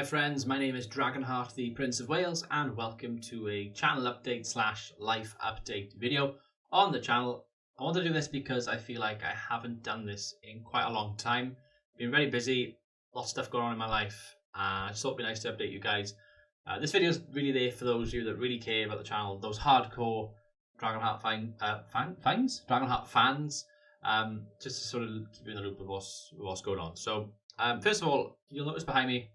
my friends, my name is Dragonheart, the Prince of Wales, and welcome to a channel update slash life update video on the channel. I want to do this because I feel like I haven't done this in quite a long time. Been very busy, lots of stuff going on in my life. I just thought it'd be nice to update you guys. This video is really there for those of you that really care about the channel, those hardcore Dragonheart Dragonheart fans, just to sort of keep you in the loop of what's going on. So, first of all, you'll notice behind me,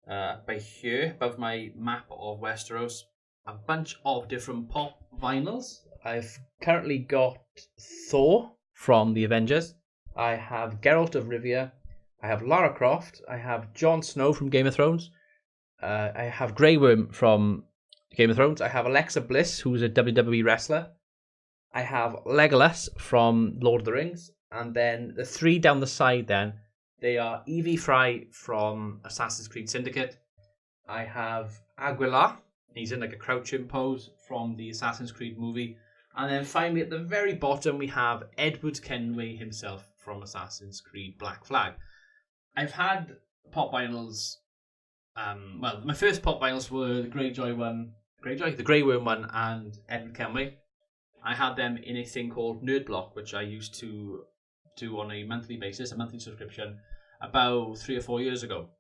by here, above my map of Westeros, a bunch of different pop vinyls. I've currently got Thor from the Avengers. I have Geralt of Rivia. I have Lara Croft. I have Jon Snow from Game of Thrones. I have Grey Worm from Game of Thrones. I have Alexa Bliss, who's a WWE wrestler. I have Legolas from Lord of the Rings. And then the three down the side then, they are Evie Fry from Assassin's Creed Syndicate. I have Aguilar. He's in like a crouching pose from the Assassin's Creed movie. And then finally at the very bottom we have Edward Kenway himself from Assassin's Creed Black Flag. I've had pop vinyls. Well, my first pop vinyls were the the Grey Worm one, and Edward Kenway. I had them in a thing called Nerd Block, which I used to do on a monthly basis, a monthly subscription, about 3 or 4 years ago.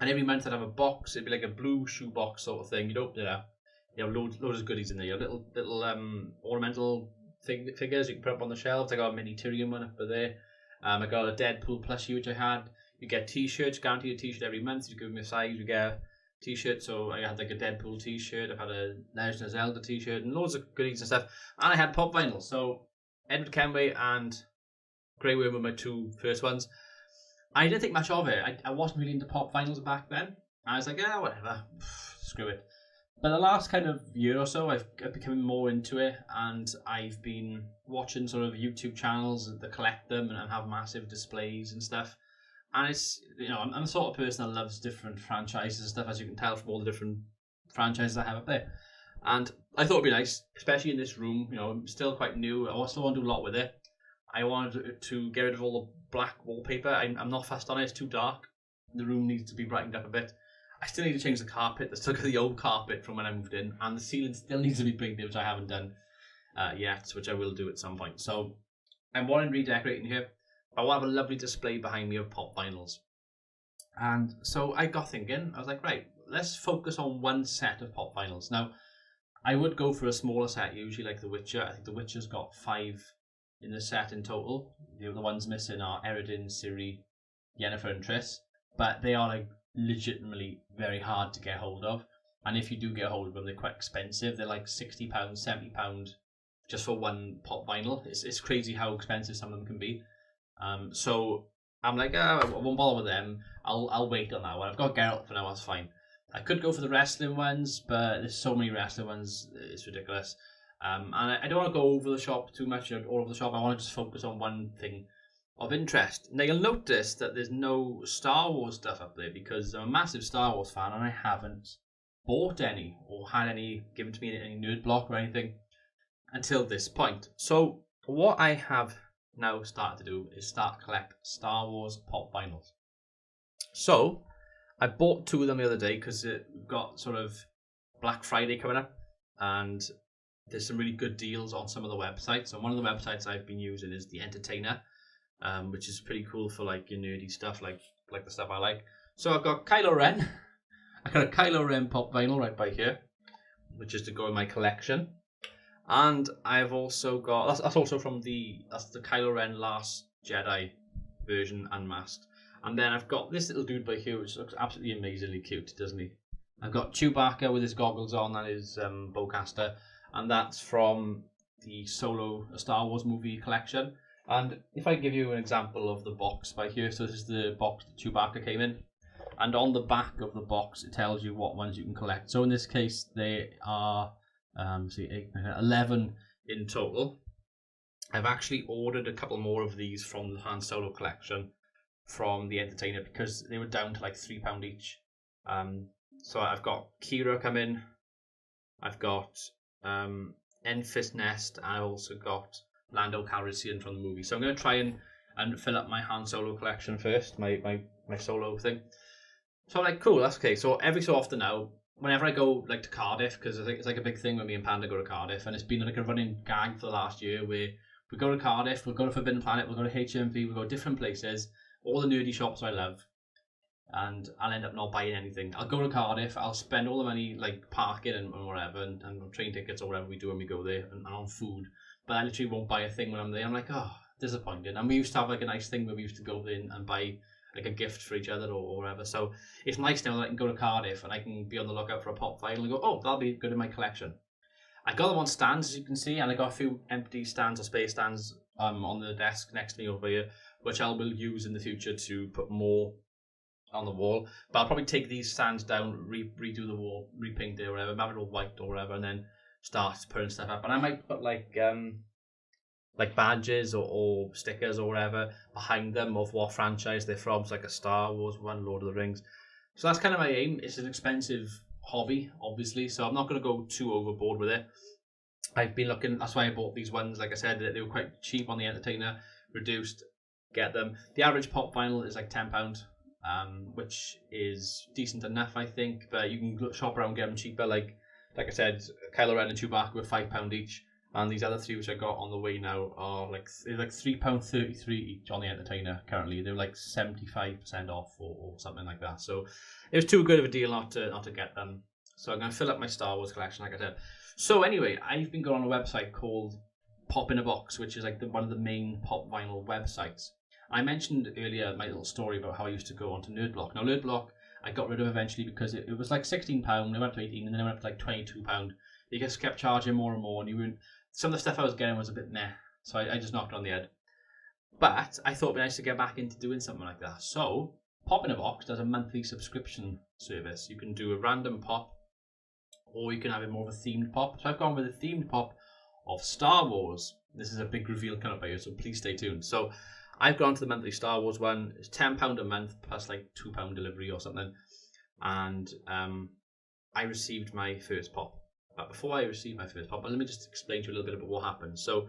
And every month I'd have a box. It'd be like a blue shoe box sort of thing. You'd open it up. You have loads of goodies in there. You have little ornamental figures you can put up on the shelves. I got a mini Tyrion one up there. I got a Deadpool plushie which I had. You get t-shirts, guaranteed a t-shirt every month. You give me a size, you get a t-shirt. So I had like a Deadpool t-shirt. I've had a Legend of Zelda t-shirt and loads of goodies and stuff. And I had pop vinyl. So Edward Kenway and Grey Worm were my two first ones. I didn't think much of it. I wasn't really into pop vinyls back then. I was like, whatever, screw it. But the last kind of year or so, I've become more into it, and I've been watching sort of YouTube channels that collect them and have massive displays and stuff. And it's, I'm the sort of person that loves different franchises and stuff, as you can tell from all the different franchises I have up there. And I thought it'd be nice, especially in this room. I'm still quite new. I still want to do a lot with it. I wanted to get rid of all the black wallpaper. I'm not fussed on it. It's too dark. The room needs to be brightened up a bit. I still need to change the carpet. There's still got the old carpet from when I moved in, and the ceiling still needs to be painted, which I haven't done yet, which I will do at some point. So I'm wanting redecorating here. I want to have a lovely display behind me of pop vinyls. And so I got thinking, I was like, right, let's focus on one set of pop vinyls. Now, I would go for a smaller set, usually like The Witcher. I think The Witcher's got 5 in the set in total. The ones missing are Eredin, Ciri, Yennefer and Triss. But they are like legitimately very hard to get hold of. And if you do get hold of them, they're quite expensive. They're like £60, £70 just for one pop vinyl. It's crazy how expensive some of them can be. So I'm like, I won't bother with them. I'll wait on that one. I've got Geralt for now, that's fine. I could go for the wrestling ones, but there's so many wrestling ones, it's ridiculous. And I don't want to go over the shop too much, all over the shop. I want to just focus on one thing of interest. Now you'll notice that there's no Star Wars stuff up there because I'm a massive Star Wars fan and I haven't bought any or had any given to me in any Nerd Block or anything until this point. So what I have now started to do is start collect Star Wars pop vinyls. So I bought 2 of them the other day because we've got sort of Black Friday coming up and there's some really good deals on some of the websites. And one of the websites I've been using is The Entertainer, which is pretty cool for like your nerdy stuff, like the stuff I like. So I've got Kylo Ren. I got a Kylo Ren pop vinyl right by here, which is to go in my collection. And I've also got that's also from the Kylo Ren Last Jedi version unmasked. And then I've got this little dude by here, which looks absolutely amazingly cute, doesn't he? I've got Chewbacca with his goggles on and his bowcaster, and that's from the Solo Star Wars movie collection. And if I give you an example of the box by here, so this is the box that Chewbacca came in, and on the back of the box it tells you what ones you can collect. So in this case they are 11 in total. I've actually ordered a couple more of these from the Han Solo collection from The Entertainer because they were down to like £3 each. So I've got Kira come in, I've got Enfys Nest, and I've also got Lando Calrissian from the movie. So I'm going to try and fill up my Han Solo collection first, my Solo thing. So I'm like, cool, that's okay. So every so often now, whenever I go like to Cardiff, because I think it's like a big thing when me and Panda go to Cardiff, and it's been like a running gag for the last year where we go to Cardiff, we'll go to Forbidden Planet, we'll go to HMV, we'll go to different places, all the nerdy shops I love, and I'll end up not buying anything. I'll go to Cardiff, I'll spend all the money like parking and whatever, and train tickets or whatever we do when we go there, and on food, but I literally won't buy a thing when I'm there. I'm like, oh, disappointed. And we used to have like a nice thing where we used to go there and buy like a gift for each other or whatever. So it's nice now that I can go to Cardiff and I can be on the lookout for a pop vinyl and go, oh, that'll be good in my collection. I got them on stands, as you can see, and I got a few empty stands or space stands on the desk next to me over here, which I will use in the future to put more on the wall. But I'll probably take these stands down, redo the wall, repaint it or whatever, have it all white or whatever, and then start putting stuff up. And I might put like badges or stickers or whatever behind them of what franchise they're from, so like a Star Wars one, Lord of the Rings. So that's kind of my aim. It's an expensive hobby, obviously, so I'm not going to go too overboard with it. I've been looking, that's why I bought these ones. Like I said, they were quite cheap on the Entertainer, reduced, get them. The average pop vinyl is like £10, which is decent enough, I think, but you can shop around and get them cheaper. Like I said, Kylo Ren and Chewbacca were £5 each. And these other three which I got on the way now are like £3.33 each on the Entertainer currently. They're like 75% off or something like that. So it was too good of a deal not to get them. So I'm going to fill up my Star Wars collection, like I said. So anyway, I've been going on a website called Pop in a Box, which is like one of the main pop vinyl websites. I mentioned earlier my little story about how I used to go onto Nerdblock. Now Nerdblock I got rid of eventually because it was like £16, it went up to 18, and then it went up to like £22. They just kept charging more and more, and you weren't. Some of the stuff I was getting was a bit meh, so I just knocked on the head. But I thought it'd be nice to get back into doing something like that. So, Pop in a Box does a monthly subscription service. You can do a random pop, or you can have it more of a themed pop. So I've gone with a themed pop of Star Wars. This is a big reveal coming up by you, so please stay tuned. So I've gone to the monthly Star Wars one. It's £10 a month plus like £2 delivery or something. And I received my first pop. But before I received my first pop, let me just explain to you a little bit about what happened. So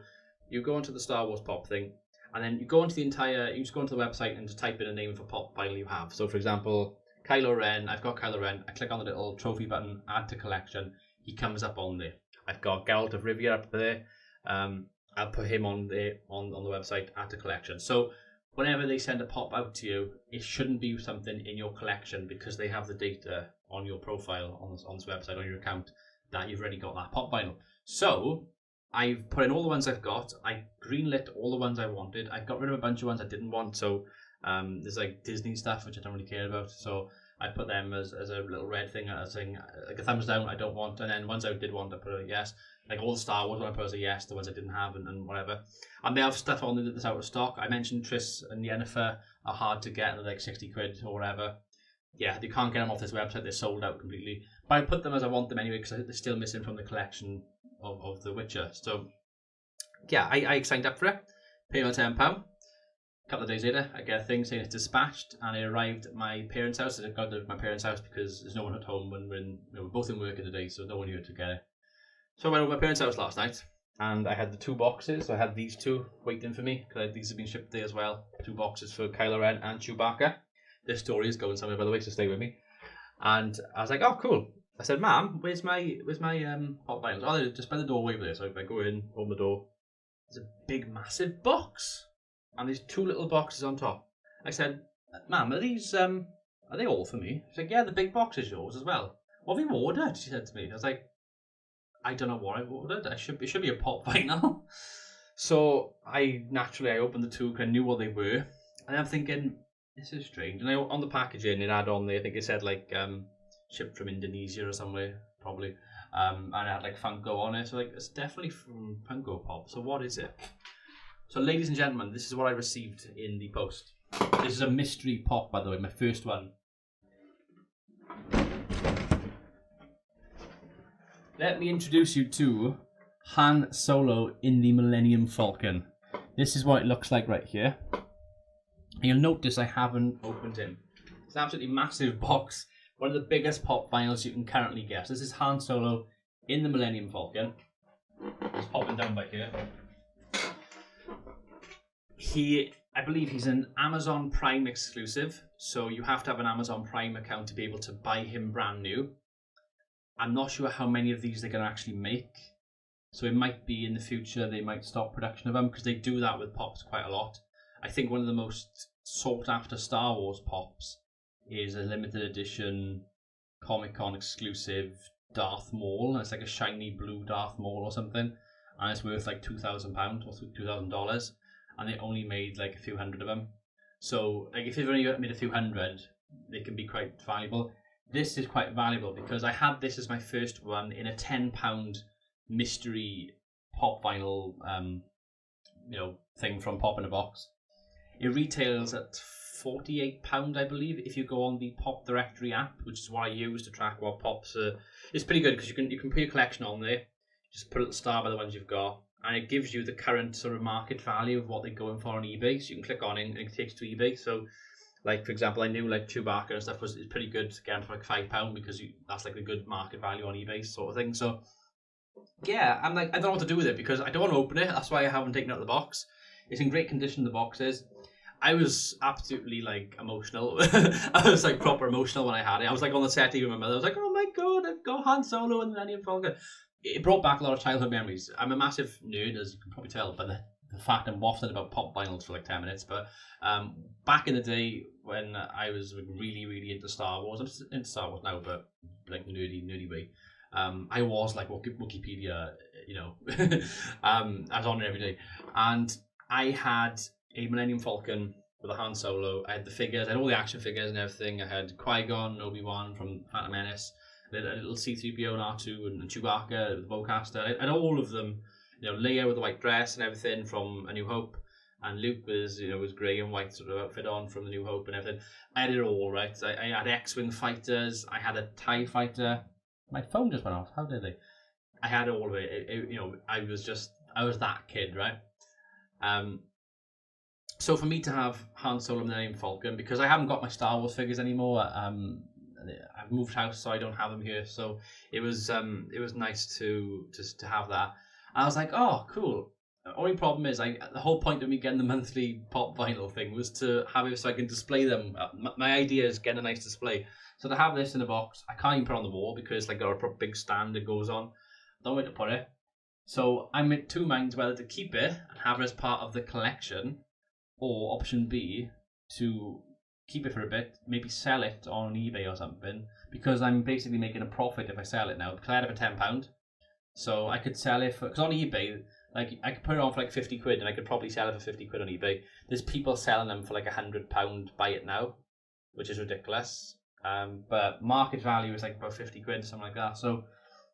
you go into the Star Wars pop thing, and then you go into you just go into the website and just type in a name of a pop vinyl you have. So for example, Kylo Ren, I've got Kylo Ren. I click on the little trophy button, add to collection. He comes up on there. I've got Geralt of Rivia up there. I'll put him on there on the website, add to collection. So whenever they send a pop out to you, it shouldn't be something in your collection because they have the data on your profile on this website, on your account, that you've already got that pop vinyl. So I've put in all the ones I've got. I greenlit all the ones I wanted. I got rid of a bunch of ones I didn't want. So there's like Disney stuff which I don't really care about. So I put them as a little red thing, saying like a thumbs down, I don't want. And then ones I did want, I put a yes. Like all the Star Wars, I put as a yes. The ones I didn't have and whatever. And they have stuff on there that's out of stock. I mentioned Triss and Yennefer are hard to get. They're like 60 quid or whatever. Yeah, you can't get them off this website. They're sold out completely. But I put them as I want them anyway because they're still missing from the collection of The Witcher. So, yeah, I signed up for it. Paid my £10. A couple of days later, I get a thing saying it's dispatched, and it arrived at my parents' house. I got to my parents' house because there's no one at home when we're both in work in the day, so no one here to get it. So I went over to my parents' house last night, and I had the two boxes. So I had these two waiting for me because these have been shipped there as well. 2 boxes for Kylo Ren and Chewbacca. This story is going somewhere, by the way, so stay with me. And I was like, oh, cool. I said, Mum, where's my pop vinyls? Oh, they're just by the doorway over there. So I go in, open the door. There's a big, massive box. And there's 2 little boxes on top. I said, Mum, are they all for me? She's like, yeah, the big box is yours as well. What have you ordered? She said to me. I was like, I don't know what I've ordered. It should be a pop vinyl. So I opened the 2 because I knew what they were. And I'm thinking, this is strange. And on the packaging, it had on there, I think it said like shipped from Indonesia or somewhere, probably. And it had like Funko on it. So like, it's definitely from Funko Pop. So what is it? So ladies and gentlemen, this is what I received in the post. This is a mystery pop, by the way, my first one. Let me introduce you to Han Solo in the Millennium Falcon. This is what it looks like right here. You'll notice I haven't opened him. It's an absolutely massive box. One of the biggest pop vinyls you can currently get. This is Han Solo in the Millennium Falcon. It's popping down by here. He I believe he's an Amazon Prime exclusive, so you have to have an Amazon Prime account to be able to buy him brand new. I'm not sure how many of these they're going to actually make, so it might be in the future they might stop production of them, because they do that with pops quite a lot. I think one of the most sought after Star Wars pops is a limited edition Comic-Con exclusive Darth Maul. It's like a shiny blue Darth Maul or something, and it's worth like £2,000 or $2,000, and they only made like a few hundred of them. So like if they've only made a few hundred, they can be quite valuable. This is quite valuable because I had this as my first one in a £10 mystery pop vinyl thing from Pop in a Box. It retails at £48, I believe, if you go on the Pop Directory app, which is what I use to track what pops are. It's pretty good because you can put your collection on there, just put a little star by the ones you've got, and it gives you the current sort of market value of what they're going for on eBay. So you can click on it and it takes you to eBay. So, like for example, I knew like Chewbacca and stuff is pretty good to get for like £5 because that's like a good market value on eBay sort of thing. So yeah, I'm like, I don't know what to do with it because I don't want to open it. That's why I haven't taken it out of the box. It's in great condition, the box is. I was absolutely like emotional. I was like proper emotional when I had it. I was like on the set even with my mother. I was like, oh my god, I've got Han Solo and Millennium Falcon. It brought back a lot of childhood memories. I'm a massive nerd, as you can probably tell by the fact I'm waffling about pop vinyls for like 10 minutes. But back in the day when I was really, really into Star Wars, I'm still into Star Wars now, but like nerdy way. I was like Wikipedia, I was on it every day. And I had a Millennium Falcon with a Han Solo. I had the figures, I had all the action figures and everything. I had Qui-Gon, Obi-Wan from Phantom Menace, a little C-3PO and R2 and Chewbacca with the bowcaster. I had all of them, Leia with the white dress and everything from A New Hope, and Luke was grey and white sort of outfit on from The New Hope and everything. I had it all, right? I had X-Wing fighters, I had a TIE fighter. My phone just went off, how did they? I had all of it. I was that kid, right? So for me to have Han Solo and Millennium Falcon, because I haven't got my Star Wars figures anymore, I've moved house, so I don't have them here. So it was nice to have that. And I was like, oh, cool. The only problem is, the whole point of me getting the monthly pop vinyl thing was to have it so I can display them. My idea is getting a nice display. So to have this in a box, I can't even put it on the wall because like got a big stand that goes on. Don't know where to put it. So I'm in two minds whether to keep it and have it as part of the collection, or option B, to keep it for a bit, maybe sell it on eBay or something, because I'm basically making a profit if I sell it now, because I had it for £10. So I could sell it because on eBay, like I could put it on for like 50 quid and I could probably sell it for 50 quid on eBay. There's people selling them for like £100 buy it now, which is ridiculous. But market value is like about 50 quid, something like that. So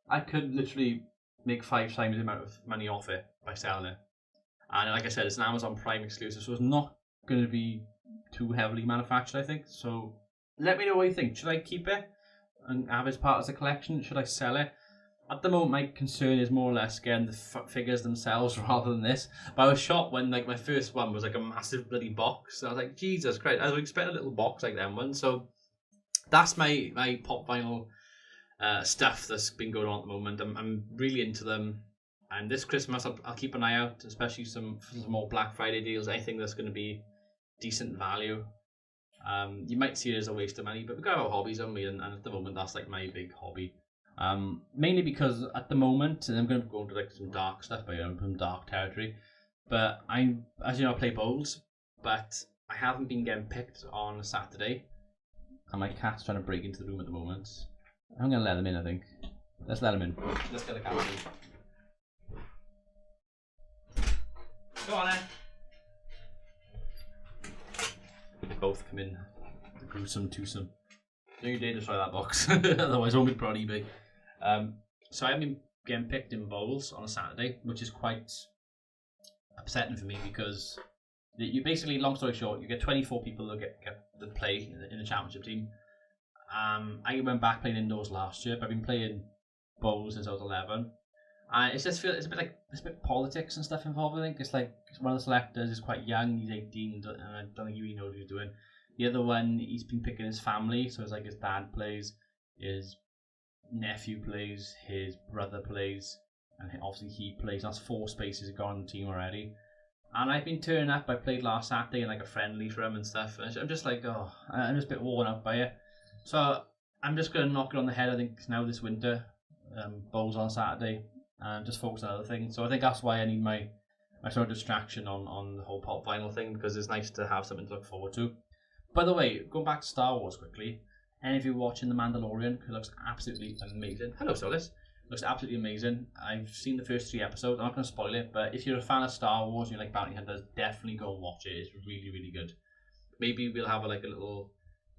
I could literally make 5 times the amount of money off it by selling it. And like I said, it's an Amazon Prime exclusive, so it's not going to be too heavily manufactured, I think. So let me know what you think. Should I keep it and have it as part of the collection? Should I sell it? At the moment, my concern is more or less getting the figures themselves rather than this. But I was shocked when like my first one was like a massive bloody box. I was like, Jesus Christ, I was expecting a little box like that one. So that's my pop vinyl stuff that's been going on at the moment. I'm really into them. And this Christmas, I'll keep an eye out, especially some more Black Friday deals. Anything that's going to be decent value. You might see it as a waste of money, but we've got our hobbies, haven't we? And at the moment, that's like my big hobby. Mainly because at the moment, and I'm going to go into like some dark stuff, but I'm from dark territory. But as you know, I play bowls, but I haven't been getting picked on a Saturday, and my cat's trying to break into the room at the moment. I'm going to let them in, I think. Let's let them in. Let's get the cat in. Go on then. Both come in. The gruesome twosome. No, you dare destroy that box. Otherwise, I won't be put on eBay. So I've been getting picked in bowls on a Saturday, which is quite upsetting for me because you basically, long story short, you get 24 people that get to play in the championship team. I went back playing indoors last year, but I've been playing bowls since I was 11. It's a bit politics and stuff involved. I think it's like one of the selectors is quite young. He's 18, and I don't think he really knows what he's doing. The other one, he's been picking his family, so it's like his dad plays, his nephew plays, his brother plays, and obviously he plays. That's 4 spaces gone on the team already. And I've been turning up. I played last Saturday in like a friendly for him and stuff. And I'm just like, oh, I'm just a bit worn out by it. So I'm just going to knock it on the head, I think, now this winter. Bowls on Saturday and just focus on other things. So I think that's why I need my sort of distraction on the whole pop vinyl thing, because it's nice to have something to look forward to. By the way, going back to Star Wars quickly, any of you watching The Mandalorian, who looks absolutely amazing. Hello, Solis. Looks absolutely amazing. I've seen the first 3 episodes. I'm not going to spoil it, but if you're a fan of Star Wars and you like bounty hunters, definitely go and watch it. It's really, really good. Maybe we'll have a little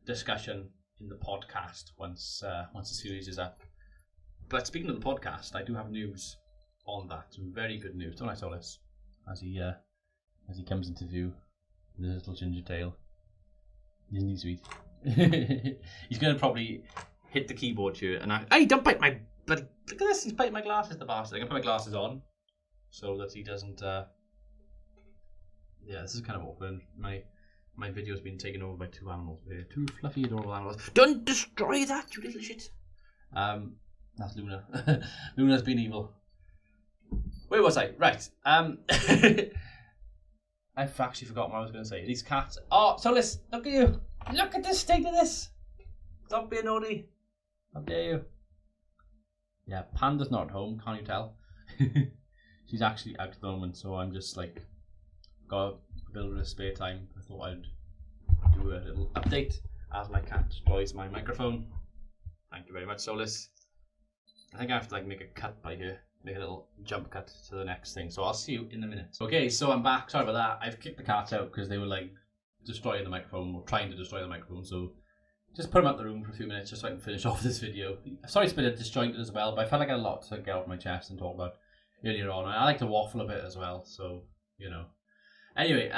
discussion in the podcast once the series is up. But speaking of the podcast, I do have news on that. Some very good news. Don't I, Solis? As he comes into view with his little ginger tail. Isn't he sweet? He's going to probably hit the keyboard here and hey, don't bite my bloody... Look at this, he's biting my glasses, the bastard. I'm going to put my glasses on so that he doesn't... Yeah, this is kind of awkward. My video's been taken over by 2 animals here. 2 fluffy, adorable animals. Don't destroy that, you little shit! That's Luna. Luna's been evil. Where was I? Right. I've actually forgotten what I was going to say. These cats. Oh, Solis, look at you. Look at the state of this. Stop being naughty. How dare you? Yeah, Panda's not at home. Can't you tell? She's actually out at the moment, so I'm just like got a little bit of spare time. I thought I'd do a little update as my cat destroys my microphone. Thank you very much, Solis. I think I have to make a cut by here. Make a little jump cut to the next thing. So I'll see you in a minute. Okay, so I'm back. Sorry about that. I've kicked the cats out because they were destroying the microphone or trying to destroy the microphone. So just put them out the room for a few minutes just so I can finish off this video. Sorry it's a bit disjointed as well, but I felt like I had a lot to get off my chest and talk about earlier on. I like to waffle a bit as well, so you know. Anyway,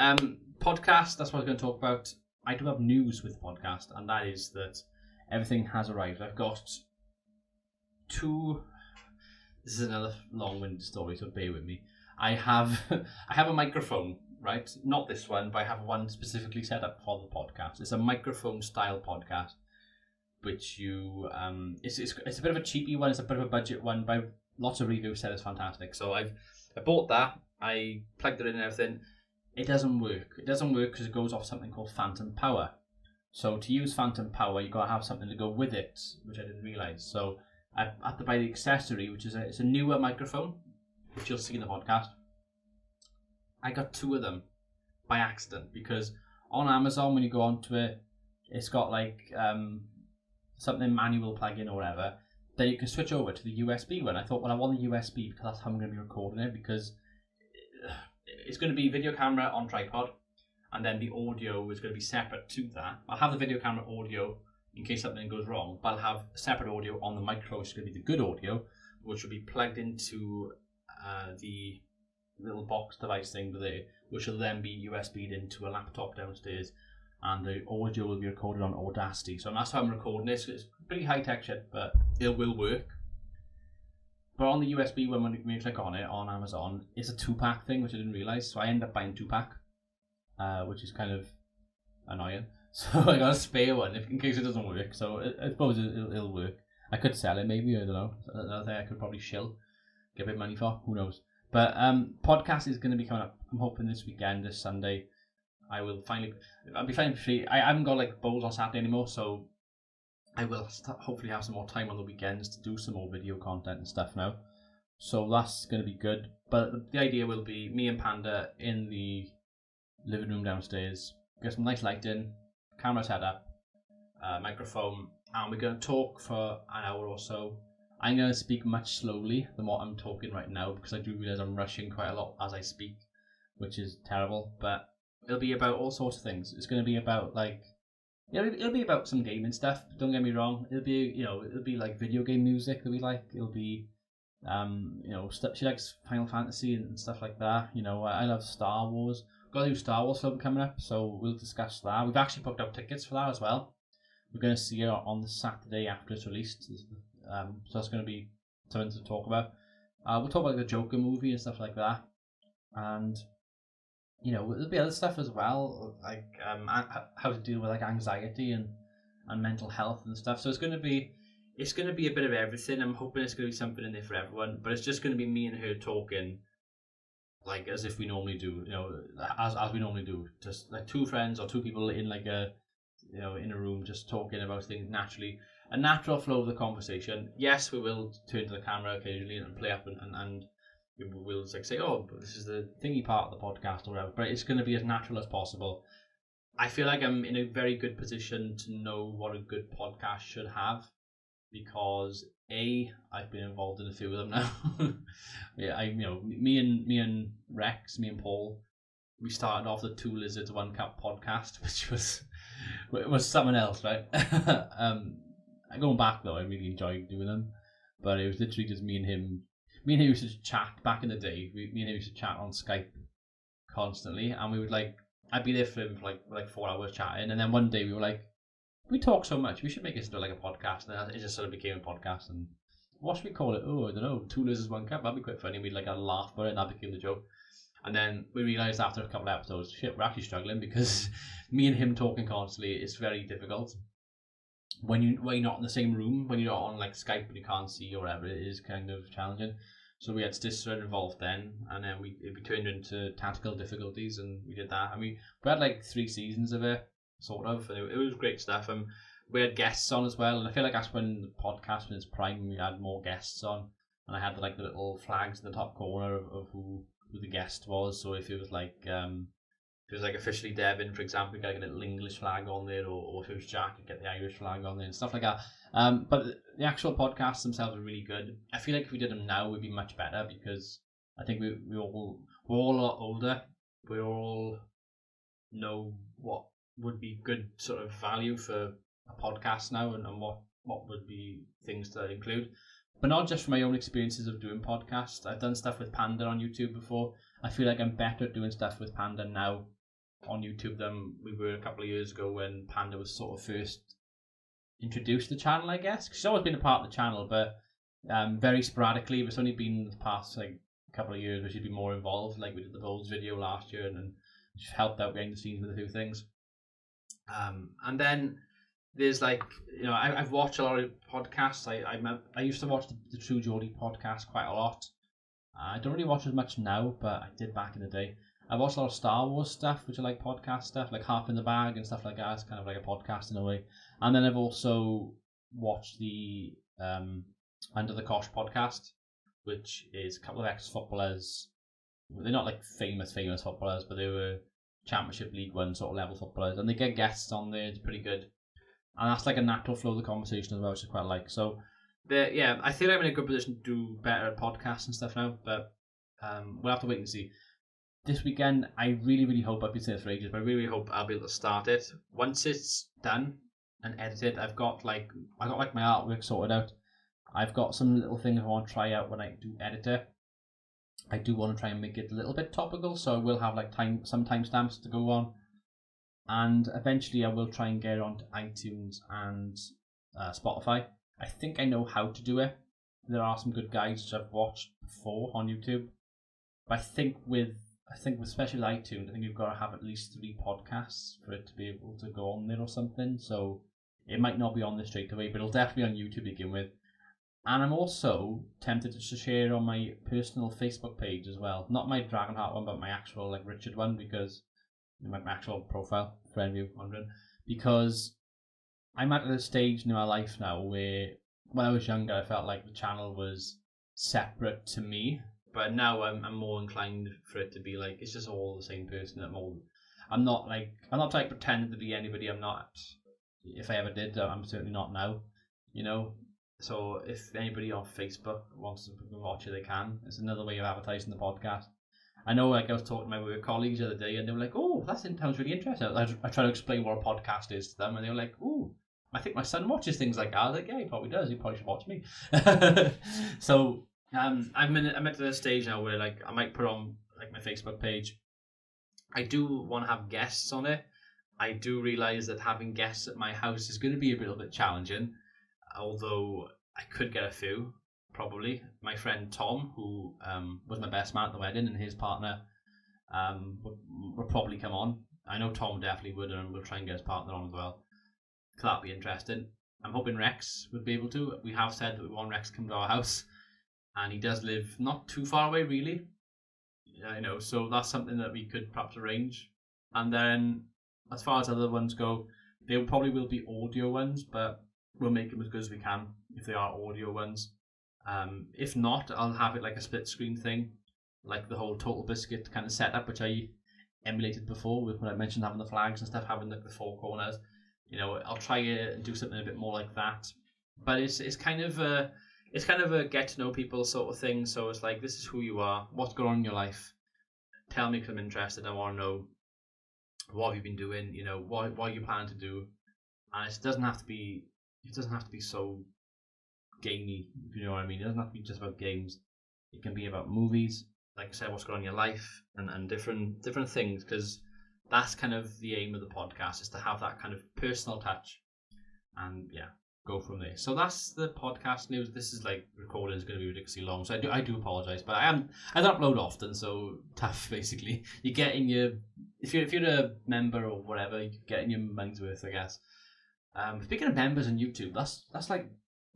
podcast, that's what I was going to talk about. I do have news with the podcast, and that is that everything has arrived. I've got 2... This is another long-winded story, so bear with me. I have a microphone, right? Not this one, but I have one specifically set up for the podcast. It's a microphone-style podcast, which you it's a bit of a cheapy one. It's a bit of a budget one, but lots of reviews said it's fantastic. So I bought that. I plugged it in and everything. It doesn't work. It doesn't work because it goes off something called phantom power. So to use phantom power, you've got to have something to go with it, which I didn't realise. So I had to buy the accessory, which is it's a newer microphone, which you'll see in the podcast. I got 2 of them by accident because on Amazon, when you go onto it, it's got something manual plug-in or whatever. Then you can switch over to the USB one. I thought, well, I want the USB because that's how I'm going to be recording it, because it's going to be video camera on tripod, and then the audio is going to be separate to that. I'll have the video camera audio in case something goes wrong, but I'll have separate audio on the micro, which is going to be the good audio, which will be plugged into the little box device thing there, which will then be USB'd into a laptop downstairs, and the audio will be recorded on Audacity. So that's how I'm recording this. It's pretty high-tech shit, but it will work. But on the USB one, when you click on it on Amazon, it's a 2-pack thing, which I didn't realise, so I end up buying 2-pack, which is kind of annoying. So I got a spare one in case it doesn't work. So I suppose it'll work. I could sell it maybe, I don't know. Another thing I could probably shill, get a bit of money for, who knows. But podcast is going to be coming up, I'm hoping this weekend, this Sunday. I'll be finally free. I haven't got bowls on Saturday anymore, so I will hopefully have some more time on the weekends to do some more video content and stuff now. So that's going to be good. But the idea will be me and Panda in the living room downstairs, get some nice lighting, camera set up, microphone, and we're going to talk for an hour or so. I'm going to speak much slowly than what I'm talking right now, because I do realise I'm rushing quite a lot as I speak, which is terrible, but it'll be about all sorts of things. It's going to be about it'll be about some gaming stuff, don't get me wrong. It'll be, it'll be video game music that we like. It'll be, stuff. She likes Final Fantasy and stuff like that. I love Star Wars. Got a new Star Wars film coming up, so we'll discuss that. We've actually booked up tickets for that as well. We're going to see it on the Saturday after it's released. So that's going to be something to talk about. We'll talk about the Joker movie and stuff like that. And, there'll be other stuff as well, how to deal with anxiety and mental health and stuff. So it's going to be a bit of everything. I'm hoping it's going to be something in there for everyone. But it's just going to be me and her talking like as if we normally do, as we normally do, just like two friends or two people in like a, in a room just talking about things naturally, a natural flow of the conversation. Yes, we will turn to the camera occasionally and play up and we'll like say, oh, this is the thingy part of the podcast or whatever, but it's going to be as natural as possible. I feel like I'm in a very good position to know what a good podcast should have, because I've been involved in a few of them now. Yeah, me and Rex, me and Paul, we started off the Two Lizards One Cup podcast, which was something else, right? Going back though, I really enjoyed doing them, but it was literally just me and him. Me and him used to chat back in the day. Me and him used to chat on Skype constantly, and we would like, I'd be there for him for like 4 hours chatting, and then one day we were like, we talk so much, we should make this into like a podcast, and then it just sort of became a podcast. And what should we call it? Oh, I don't know. Two Lizards One Cup. That'd be quite funny. We'd like a laugh about it, and that became the joke. And then we realised after a couple of episodes, shit, we're actually struggling, because me and him talking constantly is very difficult. When you're not in the same room, when you're not on like Skype and you can't see or whatever, it is kind of challenging. So we had Stitcher involved then, and then we turned into tactical difficulties, and we did that. And we had like 3 seasons of it, sort of, and it was great stuff. And we had guests on as well, and I feel like that's when the podcast was in its prime, we had more guests on, and I had like the little flags in the top corner of who the guest was. So if it was like officially Devin, for example, you get like a little English flag on there, or if it was Jack, you get the Irish flag on there and stuff like that. But the actual podcasts themselves are really good. I feel like if we did them now, we'd be much better, because I think we're all a lot older. We all know what would be good sort of value for a podcast now, and what would be things to include. But not just from my own experiences of doing podcasts. I've done stuff with Panda on YouTube before. I feel like I'm better at doing stuff with Panda now on YouTube than we were a couple of years ago, when Panda was sort of first introduced to the channel, I guess. She's always been a part of the channel, but very sporadically. It's only been the past like couple of years where she's been more involved. Like we did the Bulls video last year, and she's helped out behind the scenes with a few things. And then there's like, I've watched a lot of podcasts. I used to watch the True Geordie podcast quite a lot. I don't really watch as much now, but I did back in the day. I watched a lot of Star Wars stuff, which are like podcast stuff, like Half in the Bag and stuff like that. It's kind of like a podcast in a way. And then I've also watched the Under the Kosh podcast, which is a couple of ex-footballers. They're not like famous footballers, but they were Championship League One sort of level footballers, and they get guests on there. It's pretty good, and that's like a natural flow of the conversation as well, which I quite like. So, I think I'm in a good position to do better at podcasts and stuff now, but we'll have to wait and see. This weekend, I really, really hope, I've been saying it for ages, but I really hope I'll be able to start it. Once it's done and edited, I've got my artwork sorted out. I've got some little things I want to try out when I do edit it. I do want to try and make it a little bit topical, so I will have like some timestamps to go on, and eventually I will try and get it onto iTunes and Spotify. I think I know how to do it. There are some good guides which I've watched before on YouTube, but I think with especially iTunes, I think you've got to have at least 3 podcasts for it to be able to go on there or something. So it might not be on there straight away, but it'll definitely be on YouTube to begin with. And I'm also tempted to share it on my personal Facebook page as well. Not my Dragonheart one, but my actual like Richard one, because my actual profile, friend view, wondering. Because I'm at a stage in my life now where when I was younger, I felt like the channel was separate to me. But now I'm more inclined for it to be like, it's just all the same person. I'm not trying to pretend to be anybody I'm not. If I ever did, I'm certainly not now, So if anybody on Facebook wants to watch it, they can. It's another way of advertising the podcast. I know, like I was talking to my work colleagues the other day, and they were like, "Oh, that sounds really interesting." I try to explain what a podcast is to them, and they were like, "Oh, I think my son watches things like that." I was like, "Yeah, he probably does. He probably should watch me." So I'm at the stage now where like I might put on like my Facebook page. I do want to have guests on it. I do realise that having guests at my house is going to be a little bit challenging. Although I could get a few, probably. My friend Tom, who was my best man at the wedding, and his partner would probably come on. I know Tom definitely would, and we'll try and get his partner on as well. So that'd be interesting. I'm hoping Rex would be able to. We have said that we want Rex to come to our house, and he does live not too far away, really. So that's something that we could perhaps arrange. And then, as far as other ones go, they probably will be audio ones, but we'll make them as good as we can if they are audio ones. If not, I'll have it like a split screen thing, like the whole Total Biscuit kind of setup, which I emulated before with when I mentioned having the flags and stuff, having like the four corners. I'll try and do something a bit more like that. But it's kind of a get to know people sort of thing. So it's like, this is who you are, what's going on in your life. Tell me, because I'm interested. I want to know, what have you been doing? What are you planning to do? And it doesn't have to be so gamey, if you know what I mean. It doesn't have to be just about games. It can be about movies, like I said, what's going on in your life, and different things, because that's kind of the aim of the podcast, is to have that kind of personal touch, and go from there. So that's the podcast news. This is like, recording is going to be ridiculously long, so I do apologize, but I don't upload often, so tough. Basically, you get in your, if you're a member or whatever, you get in your money's worth, I guess. Speaking of members on YouTube, that's like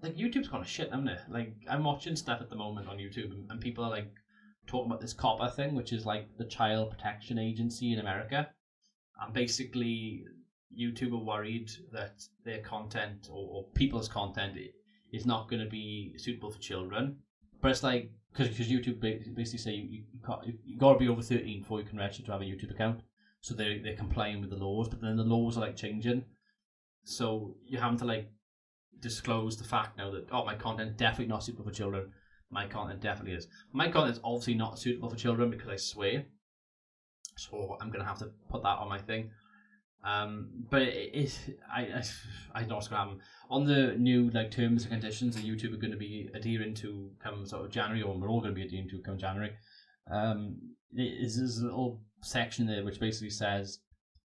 YouTube's gone to shit, hasn't it? Like, I'm watching stuff at the moment on YouTube, and people are like talking about this COPPA thing, which is like the Child Protection Agency in America, and basically YouTube are worried that their content or people's content is not going to be suitable for children. But it's like, because YouTube basically say you got to be over 13 before you can register to have a YouTube account. So they're complying with the laws, but then the laws are like changing. So you're having to like disclose the fact now that, my content definitely not suitable for children. My content definitely is. My content is obviously not suitable for children because I swear. So I'm gonna have to put that on my thing. But I know what's gonna happen on the new like terms and conditions that YouTube are going to be adhering to come sort of January, or we're all going to be adhering to come January. There's a little section there which basically says,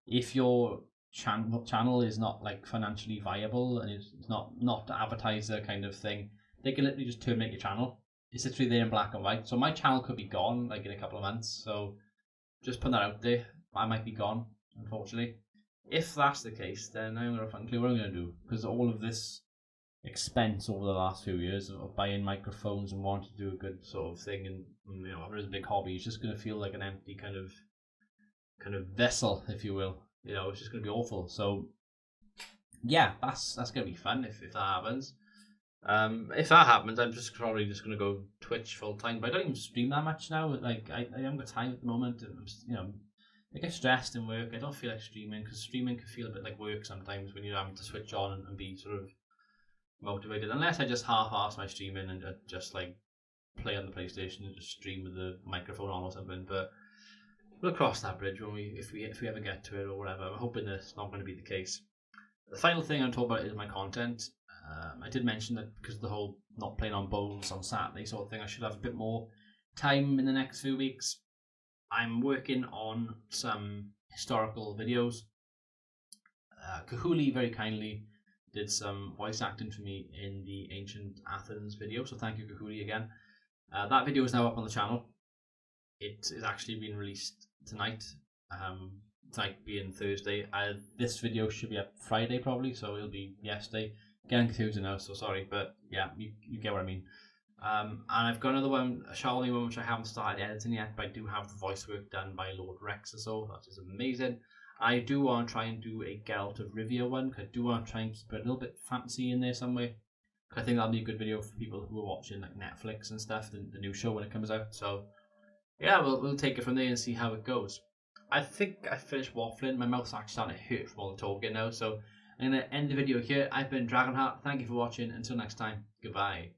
if your channel is not like financially viable and it's not advertiser kind of thing, they can literally just terminate your channel. It's literally there in black and white. So my channel could be gone like in a couple of months. So just put that out there. I might be gone, unfortunately. If that's the case, then I'm gonna fucking clue what I'm gonna do, because all of this expense over the last few years of buying microphones and wanting to do a good sort of thing, and having a big hobby, it's just gonna feel like an empty kind of vessel, if you will. It's just gonna be awful. So yeah, that's gonna be fun if that happens. If that happens, I'm probably just gonna go Twitch full time. But I don't even stream that much now. Like I haven't got time at the moment. I get stressed in work. I don't feel like streaming, because streaming can feel a bit like work sometimes when you're having to switch on and be sort of motivated. Unless I just half-ass my streaming and just like play on the PlayStation and just stream with the microphone on or something. But we'll cross that bridge when if we ever get to it or whatever. I'm hoping that's not going to be the case. The final thing I'm talking about is my content. I did mention that because of the whole not playing on bowls on Saturday sort of thing, I should have a bit more time in the next few weeks. I'm working on some historical videos. Kahuli very kindly did some voice acting for me in the Ancient Athens video, so thank you, Kahuli, again. That video is now up on the channel. It is actually being released tonight. Tonight being Thursday. This video should be up Friday probably, so it'll be yesterday. Getting confusing now, so sorry, but yeah, you get what I mean. And I've got another one, a Charlie one, which I haven't started editing yet, but I do have the voice work done by Lord Rexasaur. That is amazing. I do want to try and do a Geralt of Rivia one, because I do want to try and keep it a little bit fancy in there somewhere. I think that'll be a good video for people who are watching like Netflix and stuff, the new show when it comes out. So yeah, we'll take it from there and see how it goes. I think I finished waffling. My mouth's actually starting to hurt from all the talking now, so I'm going to end the video here. I've been Dragonheart. Thank you for watching. Until next time, goodbye.